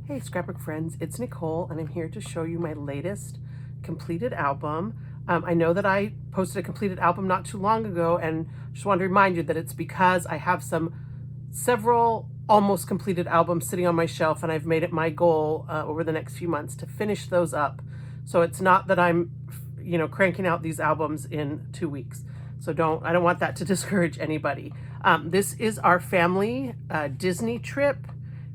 Hey scrapbook friends, it's Nicole and I'm here to show you my latest completed album. I know that I posted a completed album not too long ago and just want to remind you that it's because I have several almost completed albums sitting on my shelf, and I've made it my goal over the next few months to finish those up. So it's not that I'm cranking out these albums in 2 weeks. So I don't want that to discourage anybody. This is our family Disney trip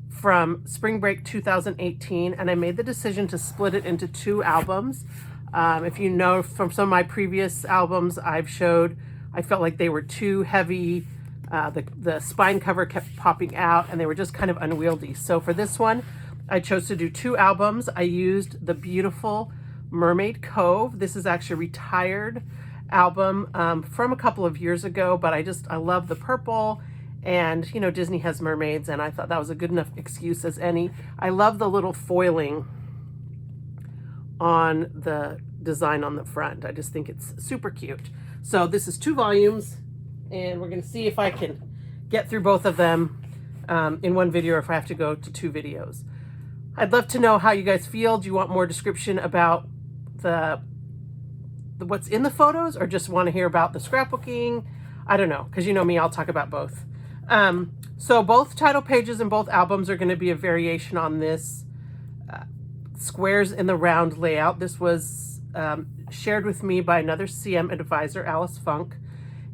from Spring Break 2018, and I made the decision to split it into 2 albums. If you know from some of my previous albums I felt like they were too heavy. The spine cover kept popping out and they were just kind of unwieldy. So for this one, I chose to do 2 albums. I used the beautiful Mermaid Cove. This is actually a retired album from a couple of years ago, but I love the purple. And, Disney has mermaids, and I thought that was a good enough excuse as any. I love the little foiling on the design on the front. I just think it's super cute. So this is 2 volumes, and we're going to see if I can get through both of them in one video, or if I have to go to 2 videos. I'd love to know how you guys feel. Do you want more description about what's in the photos, or just want to hear about the scrapbooking? I don't know, because you know me, I'll talk about both. So both title pages and both albums are going to be a variation on this squares in the round layout. This was shared with me by another CM advisor, Alice Funk,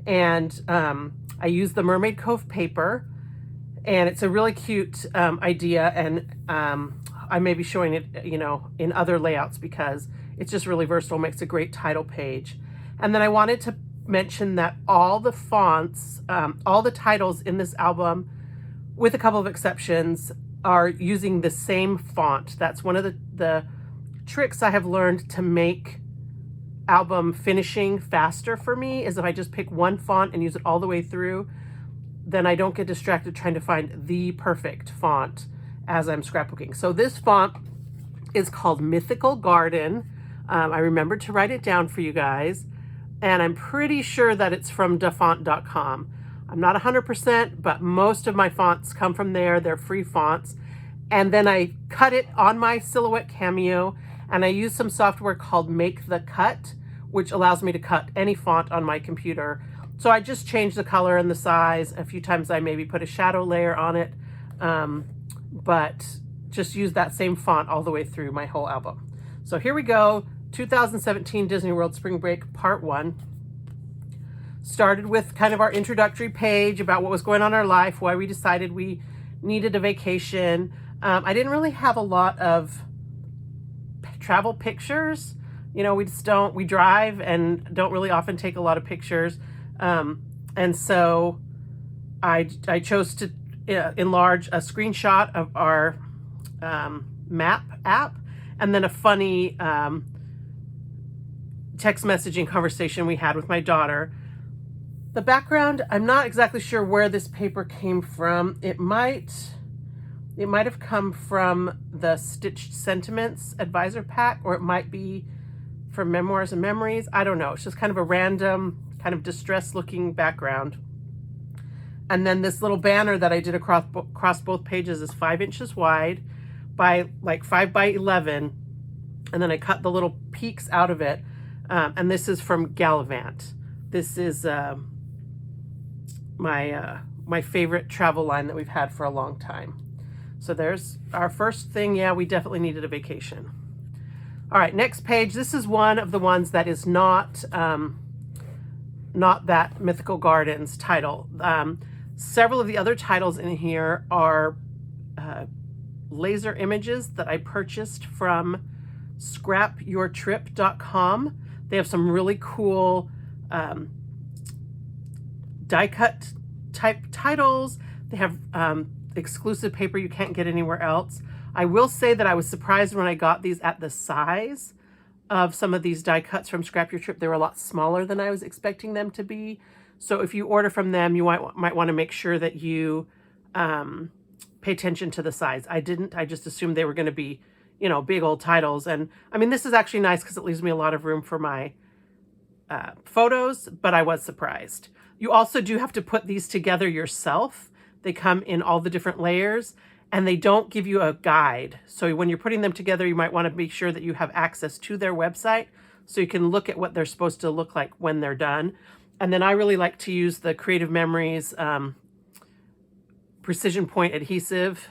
and I used the Mermaid Cove paper, and it's a really cute idea, and I may be showing it in other layouts because it's just really versatile, makes a great title page. And then I wanted to mention that all the fonts, all the titles in this album, with a couple of exceptions, are using the same font. That's one of the tricks I have learned to make album finishing faster for me, is if I just pick one font and use it all the way through, then I don't get distracted trying to find the perfect font as I'm scrapbooking. So this font is called Mythical Garden. I remembered to write it down for you guys, and I'm pretty sure that it's from dafont.com. I'm not 100%, but most of my fonts come from there. They're free fonts. And then I cut it on my Silhouette Cameo, and I use some software called Make the Cut, which allows me to cut any font on my computer. So I just changed the color and the size. A few times I maybe put a shadow layer on it, but just use that same font all the way through my whole album. So here we go. 2017 Disney World Spring Break Part 1. Started with kind of our introductory page about what was going on in our life, why we decided we needed a vacation. I didn't really have a lot of travel pictures. We drive and don't really often take a lot of pictures. And so I chose to enlarge a screenshot of our map app, and then a funny text messaging conversation we had with my daughter. The background, I'm not exactly sure where this paper came from. It might have come from the Stitched Sentiments Advisor Pack, or it might be from Memoirs and Memories. I don't know. It's just kind of a random, kind of distressed looking background. And then this little banner that I did across both pages is 5 inches wide by like 5 by 11. And then I cut the little peaks out of it. And this is from Gallivant. This is my favorite travel line that we've had for a long time. So there's our first thing. Yeah, we definitely needed a vacation. All right, next page. This is one of the ones that is not that Mythical Gardens title. Several of the other titles in here are laser images that I purchased from scrapyourtrip.com. They have some really cool die cut type titles. They have exclusive paper you can't get anywhere else. I will say that I was surprised when I got these at the size of some of these die cuts from Scrap Your Trip. They were a lot smaller than I was expecting them to be. So if you order from them, you might want to make sure that you pay attention to the size. I didn't. I just assumed they were going to be, big old titles. And I mean, this is actually nice because it leaves me a lot of room for my photos, but I was surprised. You also do have to put these together yourself. They come in all the different layers, and they don't give you a guide. So when you're putting them together, you might want to make sure that you have access to their website so you can look at what they're supposed to look like when they're done. And then I really like to use the Creative Memories Precision Point adhesive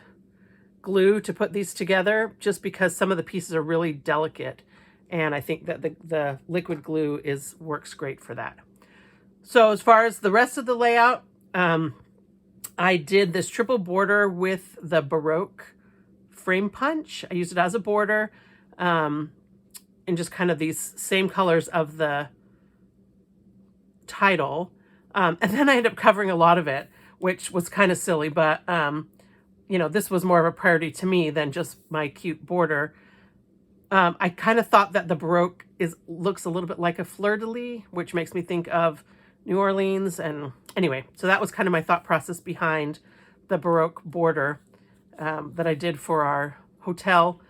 glue to put these together, just because some of the pieces are really delicate. And I think that the liquid glue works great for that. So as far as the rest of the layout, I did this triple border with the Baroque frame punch. I used it as a border in just kind of these same colors of the title. And then I ended up covering a lot of it, which was kind of silly, but you know, this was more of a priority to me than just my cute border. I kind of thought that the Baroque looks a little bit like a fleur-de-lis, which makes me think of New Orleans. And anyway, so that was kind of my thought process behind the Baroque border that I did for our hotel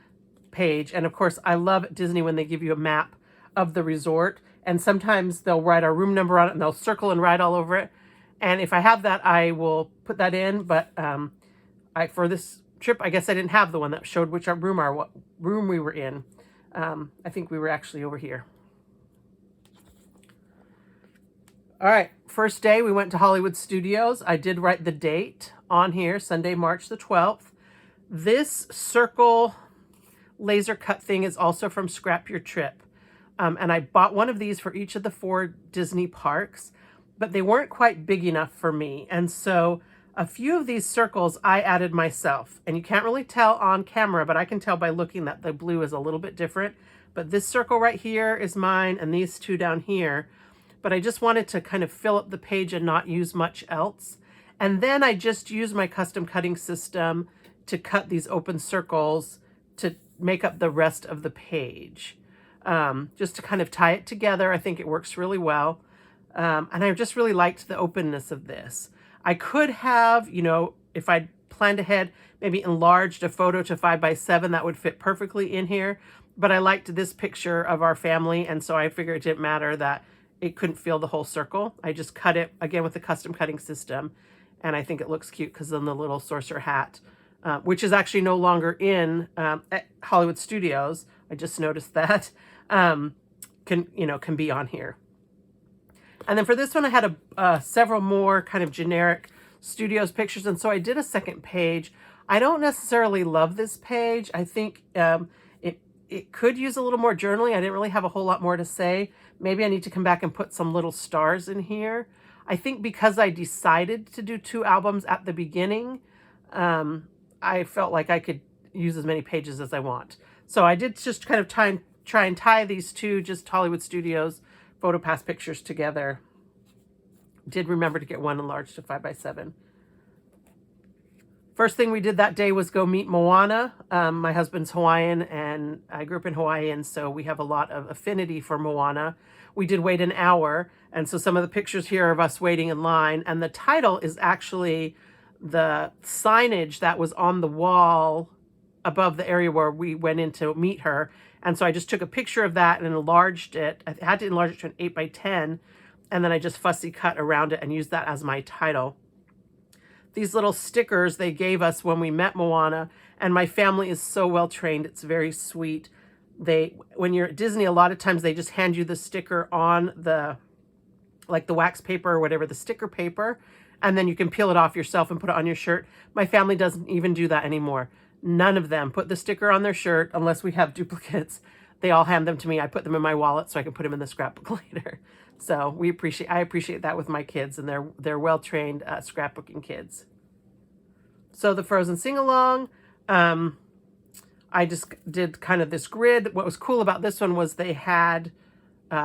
page. And of course, I love at Disney when they give you a map of the resort, and sometimes they'll write our room number on it and they'll circle and write all over it. And if I have that, I will put that in. But for this trip, I guess I didn't have the one that showed what room we were in. I think we were actually over here. All right, first day we went to Hollywood Studios. I did write the date on here, Sunday, March the 12th. This circle laser cut thing is also from Scrap Your Trip. And I bought one of these for each of the 4 Disney parks, but they weren't quite big enough for me. And so a few of these circles I added myself, and you can't really tell on camera, but I can tell by looking that the blue is a little bit different. But this circle right here is mine, and these 2 down here. But I just wanted to kind of fill up the page and not use much else. And then I just used my custom cutting system to cut these open circles to make up the rest of the page. Just to kind of tie it together. I think it works really well. And I just really liked the openness of this. I could have, you know, if I'd planned ahead, maybe enlarged a photo to 5x7, that would fit perfectly in here. But I liked this picture of our family, and so I figured it didn't matter that it couldn't fill the whole circle. I just cut it, again, with the custom cutting system, and I think it looks cute because then the little sorcerer hat, which is actually no longer in at Hollywood Studios, I just noticed that, can be on here. And then for this one, I had several more kind of generic studios pictures, and so I did a second page. I don't necessarily love this page. I think it could use a little more journaling. I didn't really have a whole lot more to say. Maybe I need to come back and put some little stars in here. I think because I decided to do 2 albums at the beginning, I felt like I could use as many pages as I want. So I did just kind of try and tie these 2 just Hollywood Studios PhotoPass pictures together. Did remember to get one enlarged to 5x7. First thing we did that day was go meet Moana. My husband's Hawaiian, and I grew up in Hawaii, and so we have a lot of affinity for Moana. We did wait an hour, and so some of the pictures here are of us waiting in line, and the title is actually the signage that was on the wall above the area where we went in to meet her. And so I just took a picture of that and enlarged it. I had to enlarge it to an 8x10, and then I just fussy cut around it and used that as my title. These little stickers they gave us when we met Moana, and my family is so well trained. It's very sweet. When you're at Disney, a lot of times they just hand you the sticker on the wax paper or whatever, the sticker paper, and then you can peel it off yourself and put it on your shirt. My family doesn't even do that anymore. None of them put the sticker on their shirt unless we have duplicates. They all hand them to me. I put them in my wallet so I can put them in the scrapbook later. So I appreciate that with my kids, and they're well-trained scrapbooking kids. So the Frozen sing-along, I just did kind of this grid. What was cool about this one was they had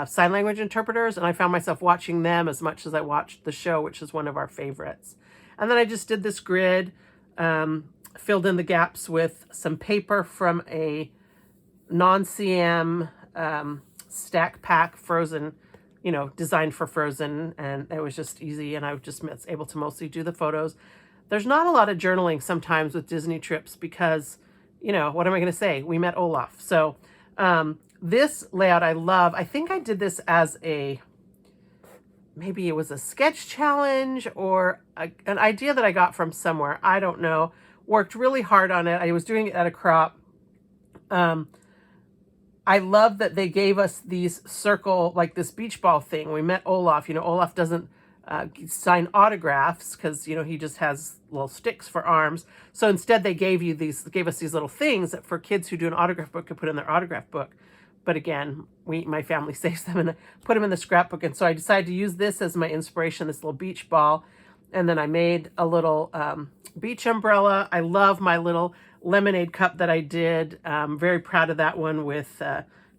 sign language interpreters, and I found myself watching them as much as I watched the show, which is one of our favorites. And then I just did this grid, filled in the gaps with some paper from a non-CM stack pack Frozen, designed for Frozen, and it was just easy, and I was just able to mostly do the photos. There's not a lot of journaling sometimes with Disney trips because, what am I going to say? We met Olaf. So this layout I love. I think I did this as a maybe it was a sketch challenge or an idea that I got from somewhere. I don't know. Worked really hard on it. I was doing it at a crop. I love that they gave us these circle, like this beach ball thing. We met Olaf. You know, Olaf doesn't sign autographs because, you know, he just has little sticks for arms. So instead they gave us these little things that for kids who do an autograph book could put in their autograph book. But again, my family saves them and put them in the scrapbook. And so I decided to use this as my inspiration, this little beach ball. And then I made a little beach umbrella. I love my little lemonade cup that I did. Very proud of that one with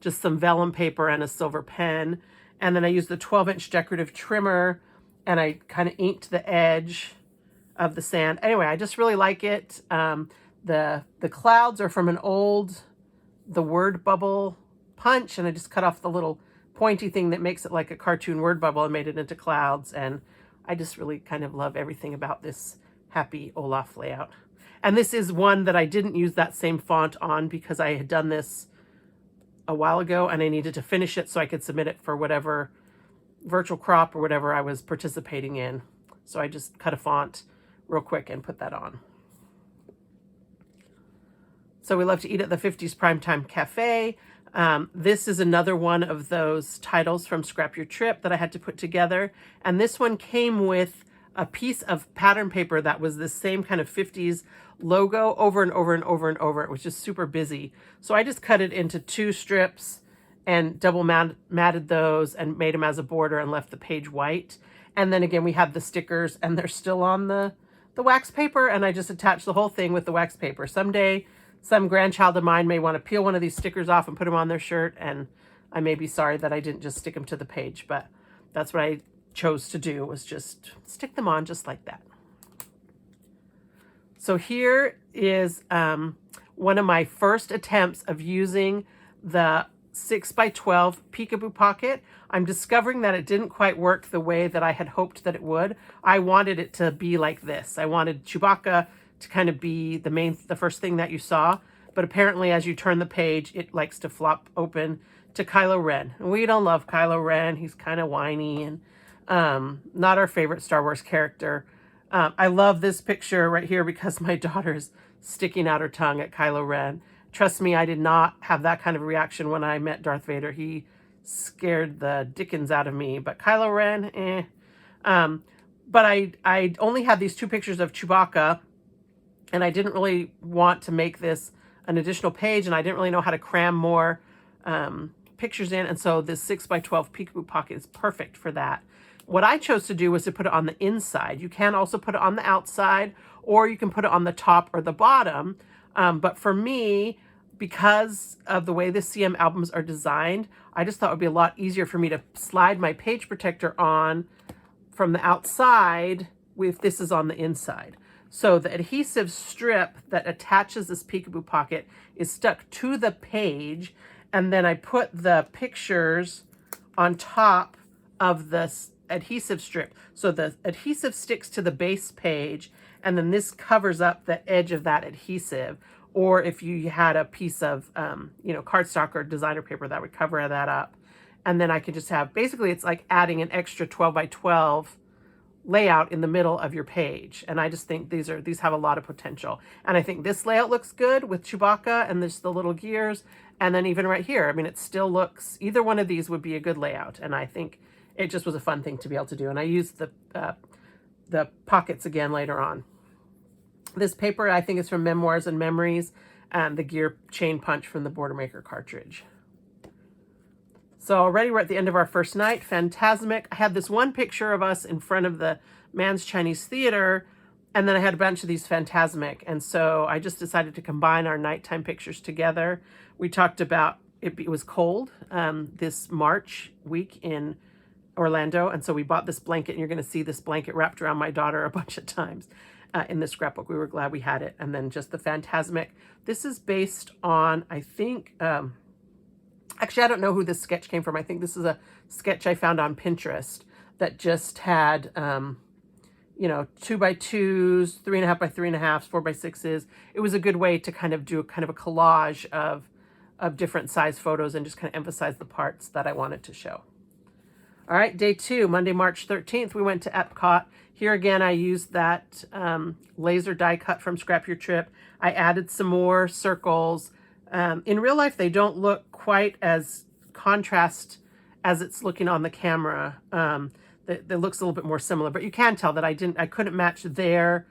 just some vellum paper and a silver pen. And then I used the 12-inch decorative trimmer and I kind of inked the edge of the sand. Anyway, I just really like it. The clouds are from the word bubble punch, and I just cut off the little pointy thing that makes it like a cartoon word bubble and made it into clouds. And I just really kind of love everything about this Happy Olaf layout. And this is one that I didn't use that same font on because I had done this a while ago and I needed to finish it so I could submit it for whatever virtual crop or whatever I was participating in. So I just cut a font real quick and put that on. So we love to eat at the 50s Primetime Cafe. This is another one of those titles from Scrap Your Trip that I had to put together. And this one came with a piece of pattern paper that was the same kind of 50s logo over and over and over and over. It was just super busy. So I just cut it into 2 strips and double matted those and made them as a border and left the page white. And then again, we have the stickers and they're still on the wax paper, and I just attached the whole thing with the wax paper. Someday, some grandchild of mine may want to peel one of these stickers off and put them on their shirt, and I may be sorry that I didn't just stick them to the page, but that's what I chose to do, was just stick them on just like that. So here is one of my first attempts of using the 6x12 Peekaboo Pocket. I'm discovering that it didn't quite work the way that I had hoped that it would. I wanted it to be like this. I wanted Chewbacca to kind of be the first thing that you saw, but apparently as you turn the page, it likes to flop open to Kylo Ren. And we don't love Kylo Ren. He's kind of whiny and not our favorite Star Wars character. I love this picture right here because my daughter's sticking out her tongue at Kylo Ren. Trust me, I did not have that kind of reaction when I met Darth Vader. He scared the dickens out of me, but Kylo Ren, but I only had these 2 pictures of Chewbacca, and I didn't really want to make this an additional page, and I didn't really know how to cram more pictures in, and so this 6x12 Peekaboo Pocket is perfect for that. What I chose to do was to put it on the inside. You can also put it on the outside, or you can put it on the top or the bottom. But for me, because of the way the CM albums are designed, I just thought it would be a lot easier for me to slide my page protector on from the outside if this is on the inside. So the adhesive strip that attaches this Peekaboo Pocket is stuck to the page, and then I put the pictures on top of this adhesive strip. So the adhesive sticks to the base page, and then this covers up the edge of that adhesive. Or if you had a piece of, cardstock or designer paper, that would cover that up. And then I could just have, basically it's like adding an extra 12x12 layout in the middle of your page. And I just think these have a lot of potential. And I think this layout looks good with Chewbacca and there's the little gears. And then even right here, I mean, it still looks, either one of these would be a good layout. And I think it just was a fun thing to be able to do. And I used the pockets again later on. This paper, I think, is from Memoirs and Memories, and the gear chain punch from the Bordermaker cartridge. So already we're at the end of our first night. Fantasmic. I had this one picture of us in front of the Man's Chinese Theater, and then I had a bunch of these Fantasmic. And so I just decided to combine our nighttime pictures together. We talked about it was cold this March week in Orlando, and so we bought this blanket, and you're going to see this blanket wrapped around my daughter a bunch of times in the scrapbook. We were glad we had it. And then just the Fantasmic. This is based on, I think, actually, I don't know who this sketch came from. I think this is a sketch I found on Pinterest that just had, 2x2s, 3.5x3.5s, 4x6s. It was a good way to kind of do kind of a collage of different size photos and just kind of emphasize the parts that I wanted to show. All right, day 2, Monday, March 13th, we went to Epcot. Here again, I used that laser die cut from Scrap Your Trip. I added some more circles. In real life, they don't look quite as contrast as it's looking on the camera. That looks a little bit more similar, but you can tell that I couldn't match their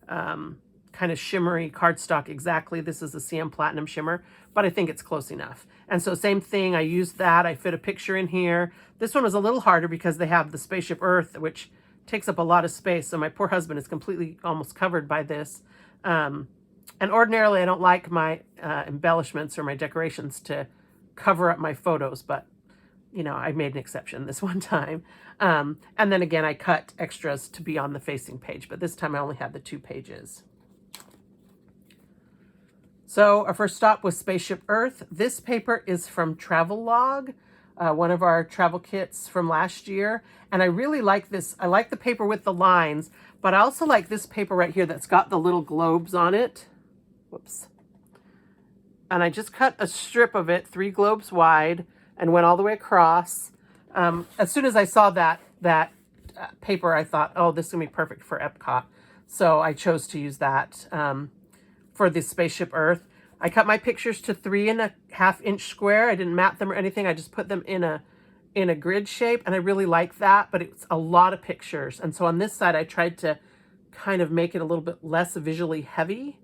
kind of shimmery cardstock exactly. This is a CM Platinum shimmer, but I think it's close enough. And so same thing, I used that. I fit a picture in here. This one was a little harder because they have the Spaceship Earth, which takes up a lot of space. So my poor husband is completely almost covered by this. And ordinarily I don't like my embellishments or my decorations to cover up my photos, but you know, I made an exception this one time. And then again, I cut extras to be on the facing page, but this time I only had the 2 pages. So our first stop was Spaceship Earth. This paper is from Travelog, one of our travel kits from last year. And I really like this. I like the paper with the lines, but I also like this paper right here that's got the little globes on it. Whoops. And I just cut a strip of it 3 globes wide and went all the way across. As soon as I saw that paper, I thought, oh, this is gonna be perfect for Epcot. So I chose to use that for the Spaceship Earth. I cut my pictures to 3.5 inch square. I didn't map them or anything. I just put them in a grid shape, and I really like that, but it's a lot of pictures. And so on this side, I tried to kind of make it a little bit less visually heavy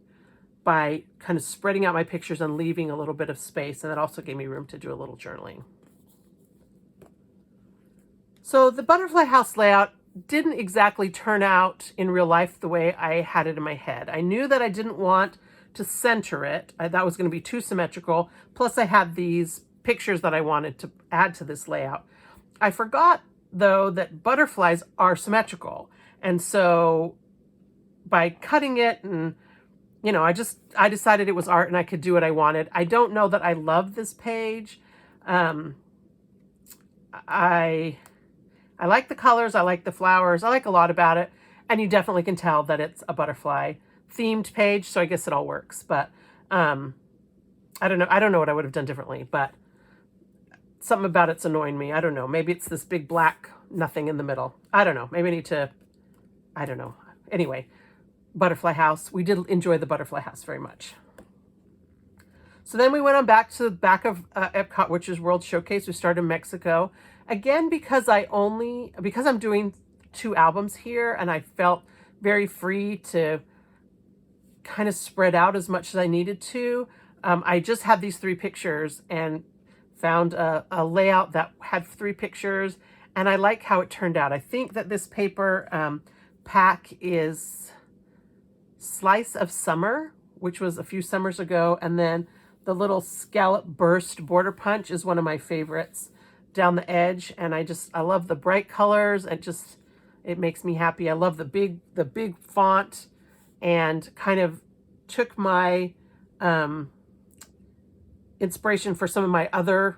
by kind of spreading out my pictures and leaving a little bit of space. And that also gave me room to do a little journaling. So the butterfly house layout didn't exactly turn out in real life the way I had it in my head. I knew that I didn't want to center it. That was going to be too symmetrical. Plus I had these pictures that I wanted to add to this layout. I forgot though that butterflies are symmetrical. And so by cutting it, and you know, I decided it was art and I could do what I wanted. I don't know that I love this page. I like the colors, I like the flowers, I like a lot about it, and you definitely can tell that it's a butterfly themed page, so I guess it all works. But I don't know what I would have done differently, but something about it's annoying me. I don't know. Maybe it's this big black nothing in the middle. I don't know. Maybe I need to, I don't know. Anyway, butterfly house. We did enjoy the butterfly house very much. So then we went on back to the back of Epcot, which is World Showcase. We started in Mexico. Again, because I'm doing 2 albums here, and I felt very free to kind of spread out as much as I needed to. I just had these 3 pictures and found a layout that had 3 pictures, and I like how it turned out. I think that this paper pack is Slice of Summer, which was a few summers ago, and then the little scallop burst border punch is one of my favorites down the edge, and I love the bright colors. It makes me happy. I love the big font, and kind of took my inspiration for some of my other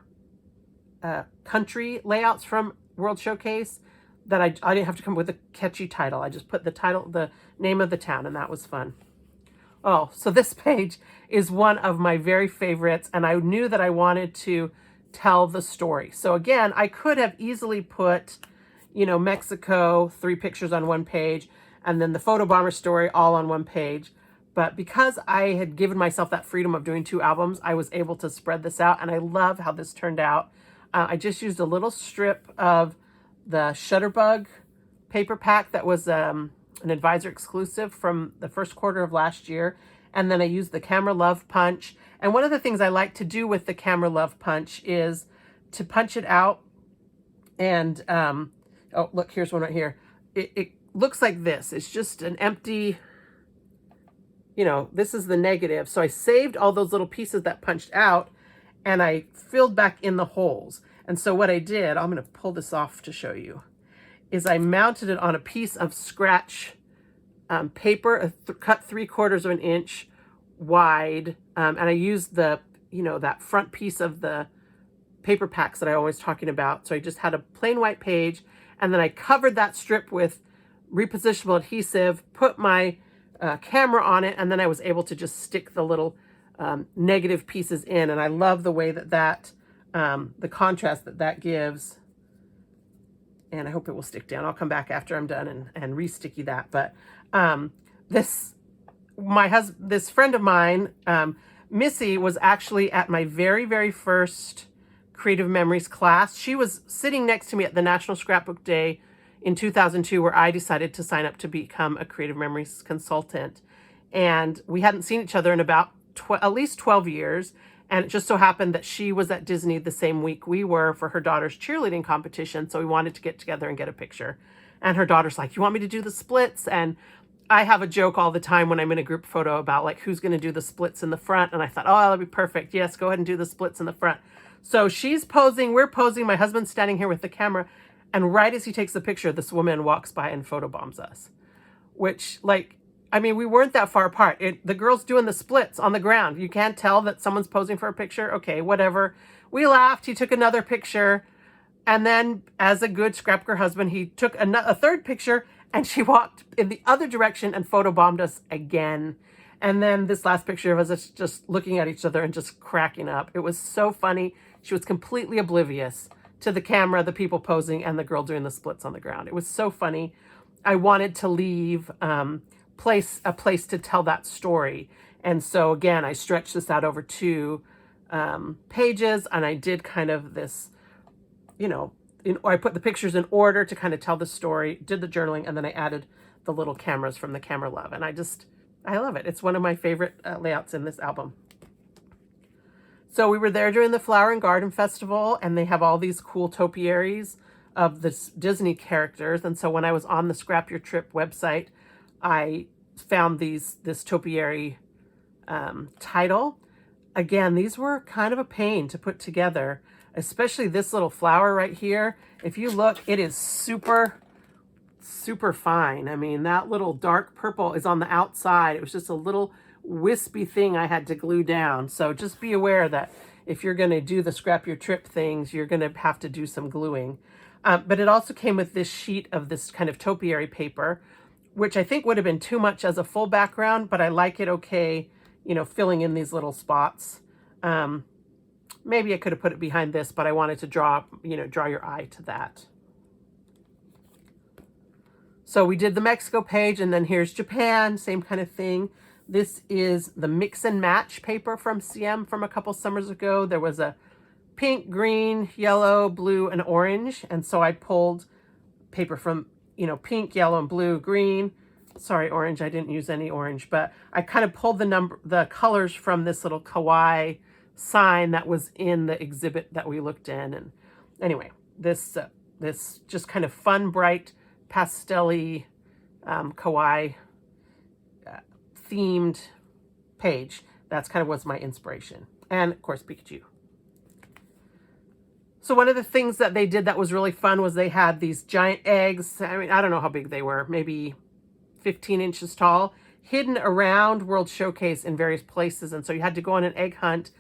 country layouts from World Showcase that I didn't have to come up with a catchy title. I just put the name of the town, and that was fun. Oh, so this page is one of my very favorites, and I knew that I wanted to tell the story. So again, I could have easily put, you know, Mexico, 3 pictures on 1 page, and then the photo bomber story all on 1 page. But because I had given myself that freedom of doing 2 albums, I was able to spread this out, and I love how this turned out. I just used a little strip of the Shutterbug paper pack that was an advisor exclusive from the first quarter of last year. And then I used the Camera Love Punch. And one of the things I like to do with the Camera Love Punch is to punch it out. And, oh, look, here's one right here. It looks like this. It's just an empty, you know, this is the negative. So I saved all those little pieces that punched out, and I filled back in the holes. And so what I did, I'm going to pull this off to show you, is I mounted it on a piece of scratch paper, cut 3/4 of an inch wide. And I used the, you know, that front piece of the paper packs that I always talking about. So I just had a plain white page, and then I covered that strip with repositionable adhesive, put my camera on it, and then I was able to just stick the little negative pieces in. And I love the way that the contrast that gives. and I hope it will stick down. I'll come back after I'm done and re-sticky that. But this friend of mine, Missy, was actually at my very, very first Creative Memories class. She was sitting next to me at the National Scrapbook Day in 2002, where I decided to sign up to become a Creative Memories consultant. And we hadn't seen each other in about at least 12 years. And it just so happened that she was at Disney the same week we were for her daughter's cheerleading competition. So we wanted to get together and get a picture. And her daughter's like, you want me to do the splits? And I have a joke all the time when I'm in a group photo about like who's going to do the splits in the front. And I thought, oh, that'll be perfect. Yes, go ahead and do the splits in the front. So she's posing, we're posing, my husband's standing here with the camera. And right as he takes the picture, this woman walks by and photobombs us. Which, like, I mean, we weren't that far apart. The girl's doing the splits on the ground. You can't tell that someone's posing for a picture. Okay, whatever. We laughed. He took another picture. And then, as a good scrapbooker husband, he took a third picture, and she walked in the other direction and photobombed us again. And then this last picture of us just looking at each other and just cracking up. It was so funny. She was completely oblivious to the camera, the people posing, and the girl doing the splits on the ground. It was so funny. I wanted to leave a place to tell that story. And so again, I stretched this out over 2 pages, and I did kind of this, you know, I put the pictures in order to kind of tell the story, did the journaling, and then I added the little cameras from the Camera Love. And I love it. It's one of my favorite layouts in this album. So we were there during the Flower and Garden Festival, and they have all these cool topiaries of the Disney characters. And so when I was on the Scrap Your Trip website, I found this topiary title. Again, these were kind of a pain to put together, especially this little flower right here. If you look, it is super, super fine. I mean, that little dark purple is on the outside. It was just a little wispy thing I had to glue down. So just be aware that if you're going to do the Scrap Your Trip things, you're going to have to do some gluing. But it also came with this sheet of this kind of topiary paper, which I think would have been too much as a full background, but I like it okay, you know, filling in these little spots. Maybe I could have put it behind this, but I wanted to draw your eye to that. So we did the Mexico page, and then here's Japan, same kind of thing. This is the Mix and Match paper from CM from a couple summers ago. There was a pink, green, yellow, blue, and orange. And so I pulled paper from, you know, pink, yellow, and blue, green. Sorry, orange. I didn't use any orange, but I kind of pulled the colors from this little kawaii sign that was in the exhibit that we looked in. And anyway, this just kind of fun, bright, pastel-y, kawaii themed page. That's kind of was my inspiration. And of course, Pikachu. So one of the things that they did that was really fun was they had these giant eggs. I mean, I don't know how big they were, maybe 15 inches tall, hidden around World Showcase in various places. And so you had to go on an egg hunt.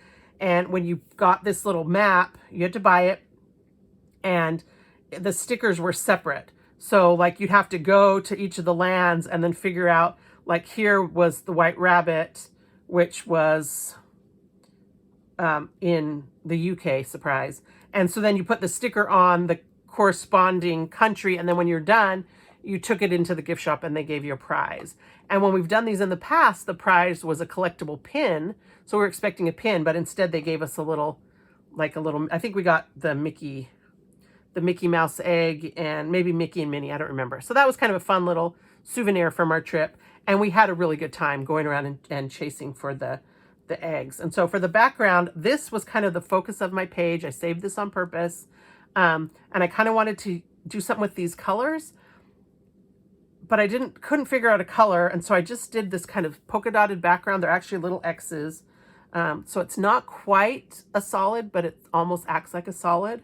And when you got this little map, you had to buy it. And the stickers were separate. So like you'd have to go to each of the lands and then figure out, like here was the White Rabbit, which was in the UK, surprise. And so then you put the sticker on the corresponding country, and then when you're done, you took it into the gift shop and they gave you a prize. And when we've done these in the past, the prize was a collectible pin. So we were expecting a pin, but instead they gave us a little, I think we got the Mickey Mouse egg and maybe Mickey and Minnie, I don't remember. So that was kind of a fun little souvenir from our trip. And we had a really good time going around and chasing for the eggs. And so for the background, this was kind of the focus of my page. I saved this on purpose. And I kind of wanted to do something with these colors, but I couldn't figure out a color. And so I just did this kind of polka dotted background. They're actually little X's. So it's not quite a solid, but it almost acts like a solid.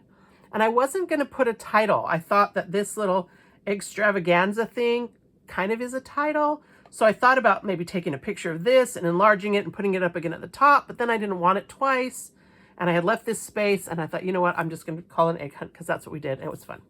And I wasn't going to put a title. I thought that this little extravaganza thing kind of is a title. So I thought about maybe taking a picture of this and enlarging it and putting it up again at the top, but then I didn't want it twice. And I had left this space and I thought, you know what, I'm just going to call it an egg hunt because that's what we did. And it was fun.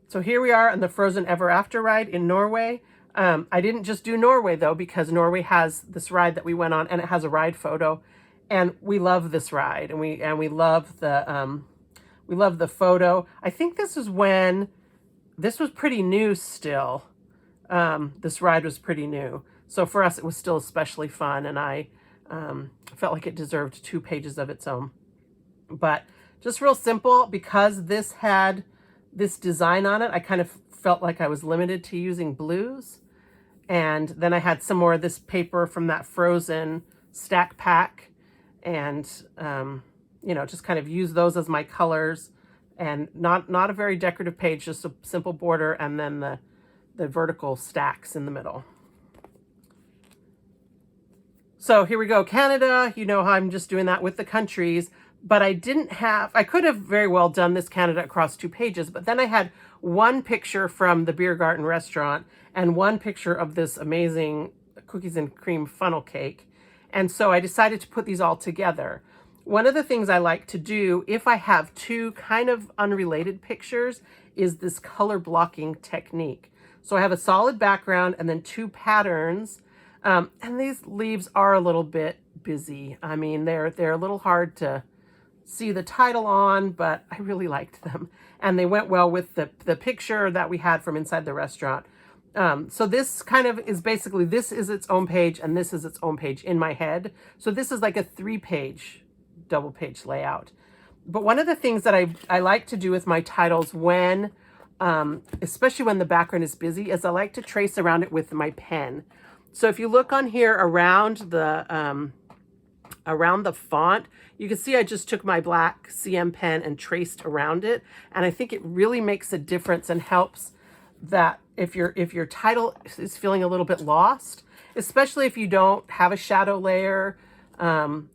So here we are on the Frozen Ever After ride in Norway. I didn't just do Norway though, because Norway has this ride that we went on and it has a ride photo. And we love this ride, and we love the We love the photo. I think this is when this was pretty new still. This ride was pretty new. So for us, it was still especially fun, and I felt like it deserved 2 pages of its own. But just real simple, because this had this design on it, I kind of felt like I was limited to using blues. And then I had some more of this paper from that Frozen stack pack, and you know, just kind of use those as my colors. And not a very decorative page, just a simple border, and then the vertical stacks in the middle. So here we go, Canada. You know how I'm just doing that with the countries, but I could have very well done this Canada across 2 pages, but then I had one picture from the Beer Garden restaurant and one picture of this amazing cookies and cream funnel cake. And so I decided to put these all together. One of the things I like to do if I have 2 kind of unrelated pictures is this color blocking technique. So I have a solid background and then 2 patterns. And these leaves are a little bit busy. I mean, they're a little hard to see the title on, but I really liked them. And they went well with the picture that we had from inside the restaurant. So this kind of is basically, this is its own page and this is its own page in my head. So this is like a 3-page double page layout. But one of the things that I like to do with my titles when, especially when the background is busy, is I like to trace around it with my pen. So if you look on here around the font, you can see I just took my black CM pen and traced around it. And I think it really makes a difference and helps that if your title is feeling a little bit lost, especially if you don't have a shadow layer,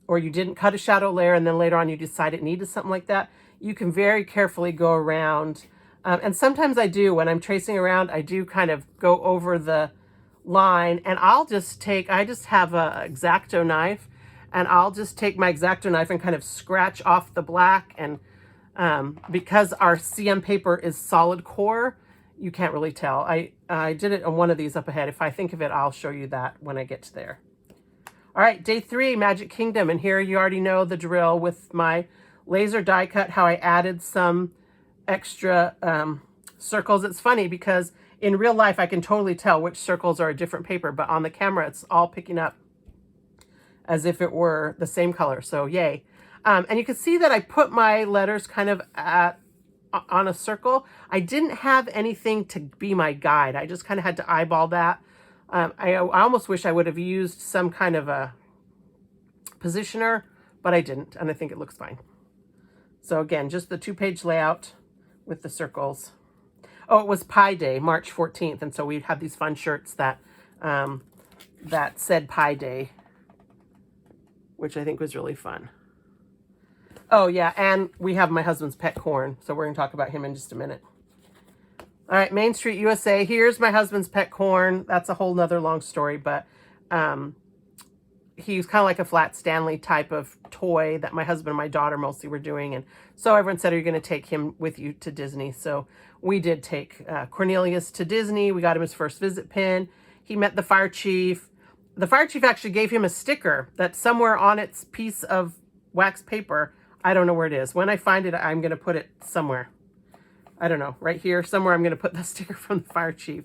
or you didn't cut a shadow layer and then later on you decide it needed something like that, you can very carefully go around. And sometimes I do, when I'm tracing around, I do kind of go over the line, and I just have a X-Acto knife, and I'll just take my X-Acto knife and kind of scratch off the black. And because our CM paper is solid core, you can't really tell. I did it on one of these up ahead. If I think of it, I'll show you that when I get to there. All right, day 3, Magic Kingdom. And here you already know the drill with my laser die cut, how I added some extra circles. It's funny because in real life, I can totally tell which circles are a different paper, but on the camera, it's all picking up as if it were the same color. So yay. And you can see that I put my letters kind of on a circle. I didn't have anything to be my guide. I just kind of had to eyeball that. I almost wish I would have used some kind of a positioner, but I didn't, and I think it looks fine. So again, just the 2-page layout with the circles. Oh, it was Pi Day, March 14th, and so we had these fun shirts that that said Pi Day, which I think was really fun. Oh yeah, and we have my husband's pet corn, so we're going to talk about him in just a minute. All right, Main Street, USA. Here's my husband's pet corn. That's a whole nother long story, but he's kind of like a Flat Stanley type of toy that my husband and my daughter mostly were doing. And so everyone said, are you going to take him with you to Disney? So we did take Cornelius to Disney. We got him his first visit pin. He met the fire chief. The fire chief actually gave him a sticker that's somewhere on its piece of wax paper. I don't know where it is. When I find it, I'm going to put it somewhere. I don't know, right here, somewhere I'm going to put the sticker from the fire chief.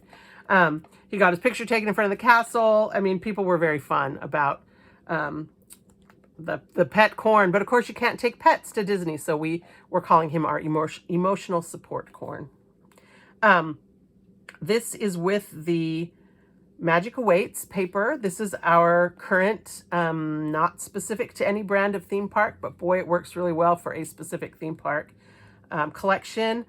He got his picture taken in front of the castle. I mean, people were very fun about the pet corn, but of course you can't take pets to Disney, so we're calling him our emotional support corn. This is with the Magic Awaits paper. This is our current, not specific to any brand of theme park, but boy, it works really well for a specific theme park collection.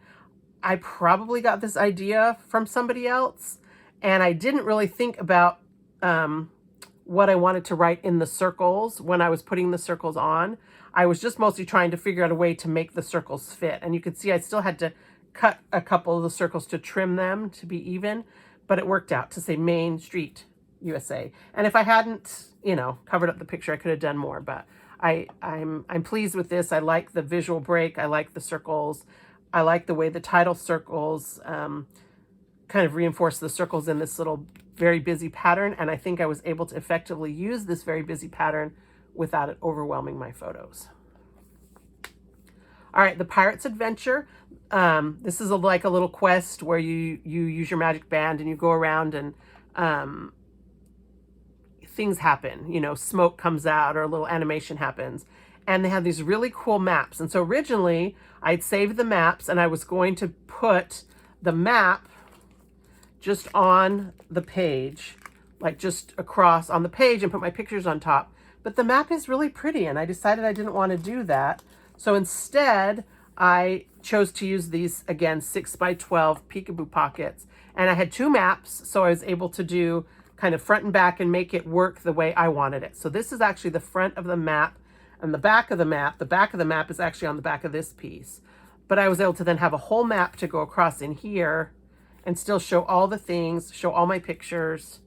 I probably got this idea from somebody else, and I didn't really think about what I wanted to write in the circles when I was putting the circles on. I was just mostly trying to figure out a way to make the circles fit. And you could see I still had to cut a couple of the circles to trim them to be even, but it worked out to say Main Street, USA. And if I hadn't, you know, covered up the picture, I could have done more, but I'm pleased with this. I like the visual break. I like the circles. I like the way the title circles kind of reinforce the circles in this little very busy pattern. And I think I was able to effectively use this very busy pattern without it overwhelming my photos. All right, the Pirate's Adventure. This is like a little quest where you use your magic band and you go around and things happen. You know, smoke comes out or a little animation happens. And they have these really cool maps. And so originally I'd saved the maps and I was going to put the map just on the page, like just across on the page and put my pictures on top. But the map is really pretty and I decided I didn't want to do that. So instead I chose to use these, again, 6x12 Peekaboo Pockets. And I had two maps, so I was able to do kind of front and back and make it work the way I wanted it. So this is actually the front of the map and the back of the map. The back of the map is actually on the back of this piece. But I was able to then have a whole map to go across in here and still show all the things, show all my pictures.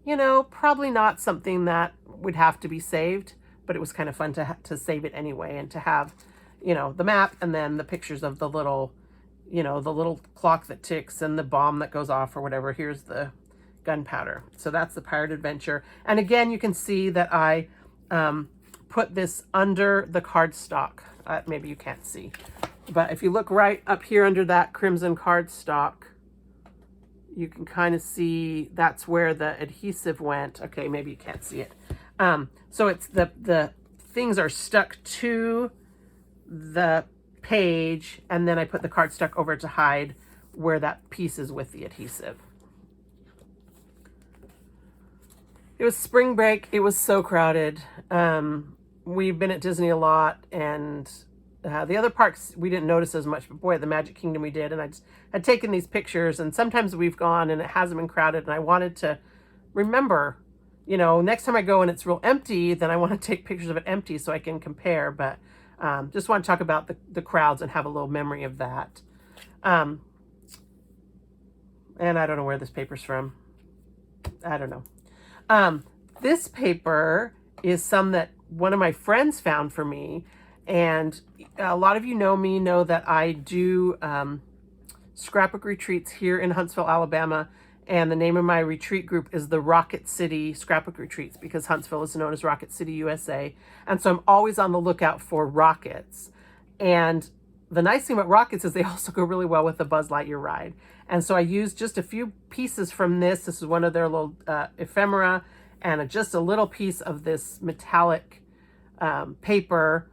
You know, probably not something that would have to be saved, but it was kind of fun to save it anyway and to have, you know, the map and then the pictures of the little, you know, the little clock that ticks and the bomb that goes off or whatever. Here's the gunpowder. So that's the Pirate Adventure. And again, you can see that I put this under the cardstock. Maybe you can't see, but if you look right up here under that crimson cardstock, you can kind of see that's where the adhesive went. Okay, maybe you can't see it. So it's the things are stuck to the page, and then I put the cardstock over to hide where that piece is with the adhesive. It was spring break. It was so crowded. We've been at Disney a lot, and the other parks we didn't notice as much, but boy, at the Magic Kingdom we did. And I just had taken these pictures, and sometimes we've gone and it hasn't been crowded, and I wanted to remember, you know, next time I go and it's real empty, then I want to take pictures of it empty so I can compare. But just want to talk about the crowds and have a little memory of that. And I don't know where this paper's from. I don't know. This paper is some that one of my friends found for me. And a lot of you know me, know that I do scrapbook retreats here in Huntsville, Alabama. And the name of my retreat group is the Rocket City Scrapbook Retreats, because Huntsville is known as Rocket City, USA. And so I'm always on the lookout for rockets. And the nice thing about rockets is they also go really well with the Buzz Lightyear ride. And so I used just a few pieces from this. This is one of their little ephemera, and just a little piece of this metallic paper.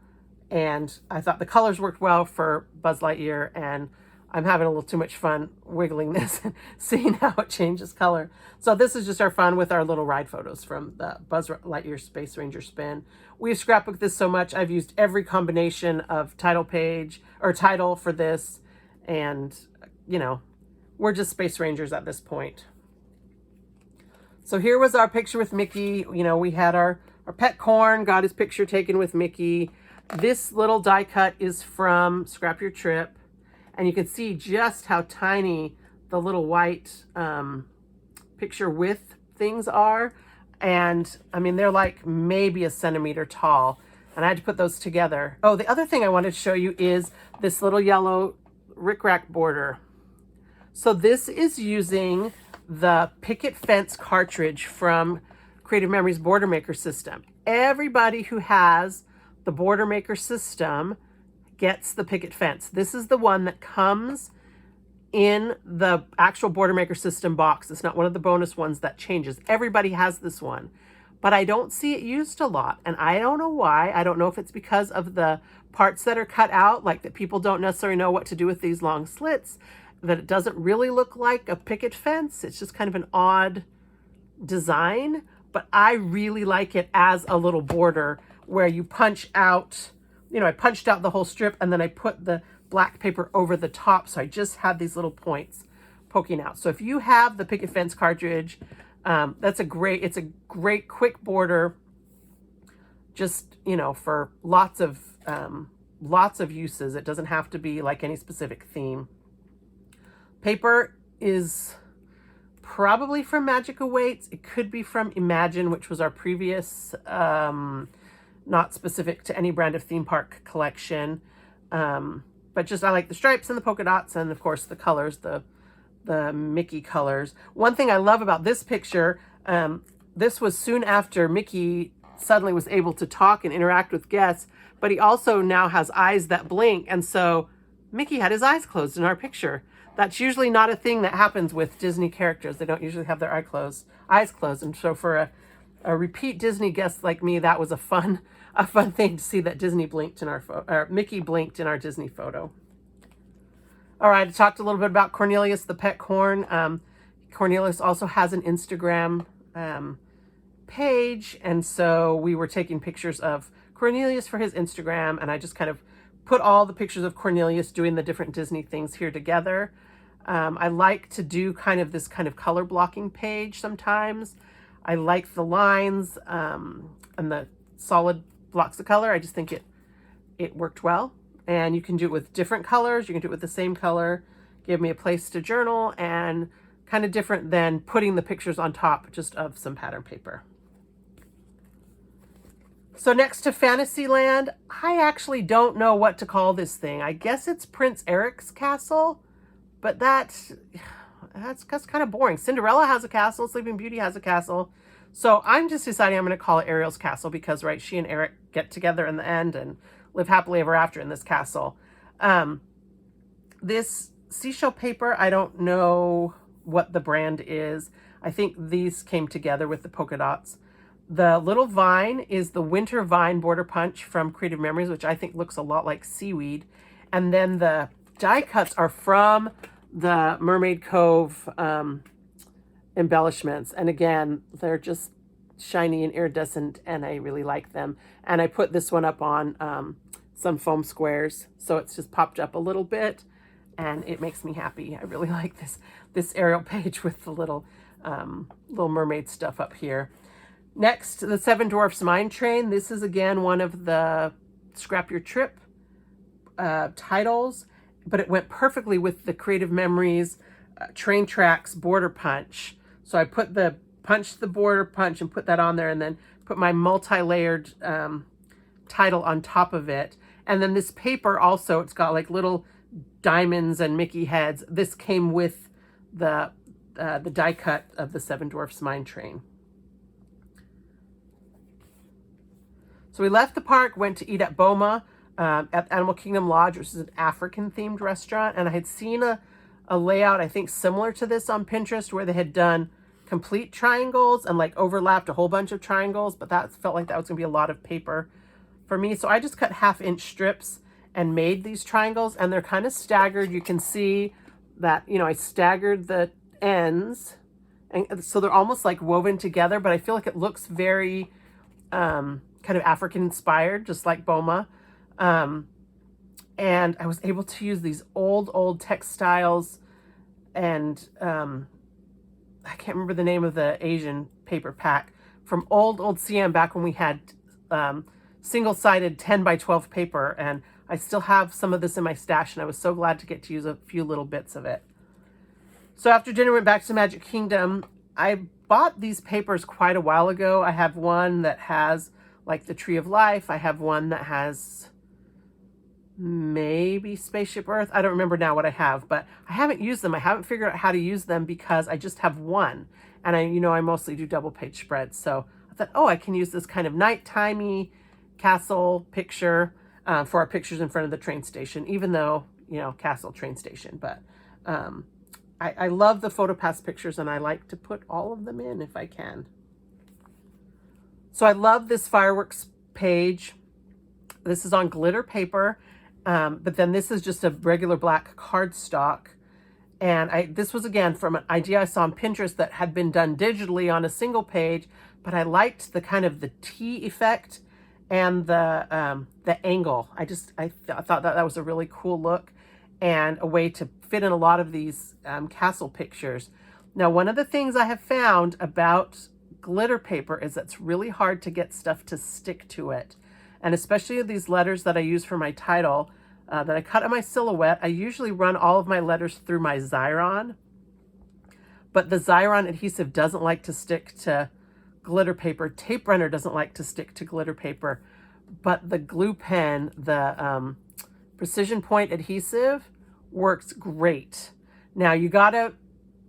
And I thought the colors worked well for Buzz Lightyear, and I'm having a little too much fun wiggling this and seeing how it changes color. So this is just our fun with our little ride photos from the Buzz Lightyear Space Ranger spin. We've scrapbooked this so much. I've used every combination of title page or title for this. And, you know, we're just Space Rangers at this point. So here was our picture with Mickey. You know, we had our pet Corn, got his picture taken with Mickey. This little die cut is from Scrap Your Trip. And you can see just how tiny the little white picture with things are. And I mean, they're like maybe a centimeter tall. And I had to put those together. Oh, the other thing I wanted to show you is this little yellow rickrack border. So this is using the picket fence cartridge from Creative Memories Border Maker system. Everybody who has the Border Maker system gets the picket fence. This is the one that comes in the actual Border Maker system box. It's not one of the bonus ones that changes. Everybody has this one, but I don't see it used a lot. And I don't know why. I don't know if it's because of the parts that are cut out, like that people don't necessarily know what to do with these long slits, that it doesn't really look like a picket fence. It's just kind of an odd design, but I really like it as a little border where you punch out. You know, I punched out the whole strip and then I put the black paper over the top. So I just had these little points poking out. So if you have the picket fence cartridge, it's a great quick border, just, you know, for lots of uses. It doesn't have to be like any specific theme. Paper is probably from Magic Awaits. It could be from Imagine, which was our previous, not specific to any brand of theme park collection. But just, I like the stripes and the polka dots and of course the colors, the Mickey colors. One thing I love about this picture, this was soon after Mickey suddenly was able to talk and interact with guests, but he also now has eyes that blink. And so Mickey had his eyes closed in our picture. That's usually not a thing that happens with Disney characters. They don't usually have their eyes closed. And so for a repeat Disney guest like me, that was a fun thing to see that Disney blinked in our Mickey blinked in our Disney photo. All right, I talked a little bit about Cornelius the pet corn. Cornelius also has an Instagram page, and so we were taking pictures of Cornelius for his Instagram, and I just kind of put all the pictures of Cornelius doing the different Disney things here together. I like to do this kind of color blocking page sometimes. I like the lines and the solid blocks of color. I just think it worked well. And you can do it with different colors. You can do it with the same color. Give me a place to journal, and kind of different than putting the pictures on top just of some pattern paper. So next to Fantasyland, I actually don't know what to call this thing. I guess it's Prince Eric's castle, but that's kind of boring. Cinderella has a castle. Sleeping Beauty has a castle. So I'm just deciding I'm going to call it Ariel's Castle because, right, she and Eric get together in the end and live happily ever after in this castle. This seashell paper, I don't know what the brand is. I think these came together with the polka dots. The little vine is the Winter Vine Border Punch from Creative Memories, which I think looks a lot like seaweed. And then the die cuts are from the Mermaid Cove embellishments. And again, they're just shiny and iridescent, and I really like them. And I put this one up on some foam squares, so it's just popped up a little bit, and it makes me happy. I really like this Ariel page with the little mermaid stuff up here. Next, the Seven Dwarfs Mine Train. This is again one of the Scrap Your Trip titles, but it went perfectly with the Creative Memories Train Tracks Border Punch. So I punched the border punch and put that on there, and then put my multi-layered title on top of it. And then this paper also, it's got like little diamonds and Mickey heads. This came with the die cut of the Seven Dwarfs Mine Train. So we left the park, went to eat at Boma at Animal Kingdom Lodge, which is an African-themed restaurant. And I had seen a layout, I think, similar to this on Pinterest, where they had done complete triangles and like overlapped a whole bunch of triangles, but that felt like that was gonna be a lot of paper for me. So I just cut 1/2-inch strips and made these triangles, and they're kind of staggered. You can see that, I staggered the ends, and so they're almost like woven together, but I feel like it looks very kind of African inspired, just like Boma. And I was able to use these old textiles, and I can't remember the name of the Asian paper pack from old CM back when we had single-sided 10 by 12 paper, and I still have some of this in my stash, and I was so glad to get to use a few little bits of it. So after dinner, went back to Magic Kingdom. I bought these papers quite a while ago. I have one that has like the Tree of Life. I have one that has maybe Spaceship Earth. I don't remember now what I have, but I haven't used them. I haven't figured out how to use them because I just have one. And I mostly do double page spreads. So I thought, I can use this kind of nighttime-y castle picture for our pictures in front of the train station, even though, castle train station. But I love the PhotoPass pictures, and I like to put all of them in if I can. So I love this fireworks page. This is on glitter paper. But then this is just a regular black cardstock. And this was, again, from an idea I saw on Pinterest that had been done digitally on a single page, but I liked the kind of the T effect and the angle. I thought that was a really cool look and a way to fit in a lot of these castle pictures. Now, one of the things I have found about glitter paper is it's really hard to get stuff to stick to it. And especially these letters that I use for my title, that I cut on my silhouette, I usually run all of my letters through my Xyron. But the Xyron adhesive doesn't like to stick to glitter paper. Tape runner doesn't like to stick to glitter paper. But the glue pen, the Precision Point adhesive, works great. Now you gotta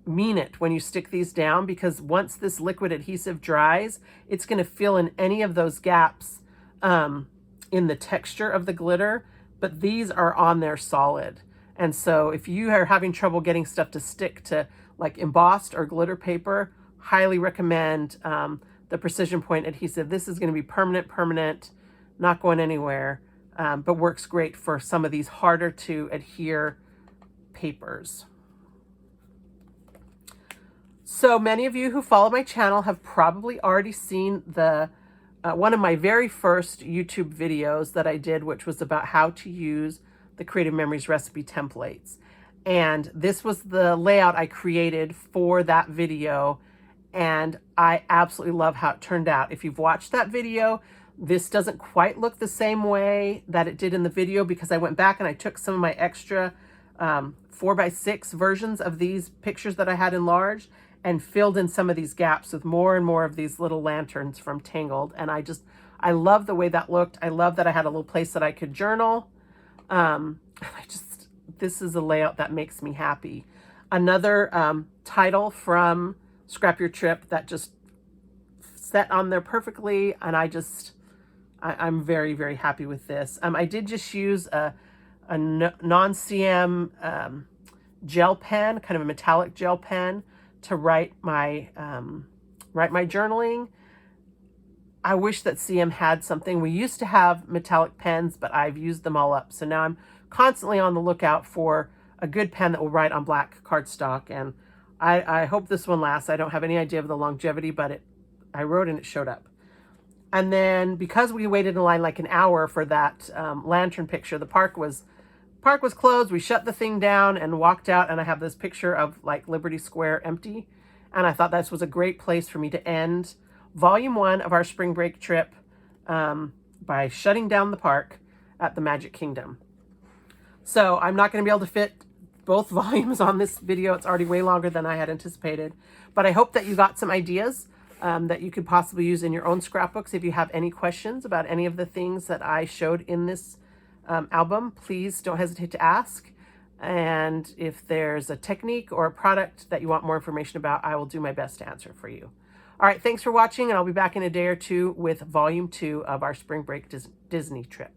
mean it when you stick these down, because once this liquid adhesive dries, it's going to fill in any of those gaps in the texture of the glitter, but these are on there solid. And so if you are having trouble getting stuff to stick to like embossed or glitter paper, highly recommend the Precision Point adhesive. This is going to be permanent, not going anywhere, but works great for some of these harder to adhere papers. So many of you who follow my channel have probably already seen the one of my very first YouTube videos that I did, which was about how to use the Creative Memories recipe templates. And this was the layout I created for that video, and I absolutely love how it turned out. If you've watched that video, this doesn't quite look the same way that it did in the video, because I went back and I took some of my extra 4x6 versions of these pictures that I had enlarged and filled in some of these gaps with more and more of these little lanterns from Tangled. And I love the way that looked. I love that I had a little place that I could journal. This is a layout that makes me happy. Another title from Scrap Your Trip that just set on there perfectly. And I'm very, very happy with this. I did just use a non-CM gel pen, kind of a metallic gel pen, to write my journaling. I wish that CM had something. We used to have metallic pens, but I've used them all up. So now I'm constantly on the lookout for a good pen that will write on black cardstock. And I hope this one lasts. I don't have any idea of the longevity, but I wrote and it showed up. And then because we waited in line like an hour for that lantern picture, the park was closed. We shut the thing down and walked out, and I have this picture of like Liberty Square empty. And I thought this was a great place for me to end Volume 1 of our spring break trip by shutting down the park at the Magic Kingdom. So I'm not going to be able to fit both volumes on this video. It's already way longer than I had anticipated. But I hope that you got some ideas that you could possibly use in your own scrapbooks. If you have any questions about any of the things that I showed in this album, please don't hesitate to ask. And if there's a technique or a product that you want more information about, I will do my best to answer for you. All right, thanks for watching, and I'll be back in a day or two with Volume 2 of our spring break Disney trip.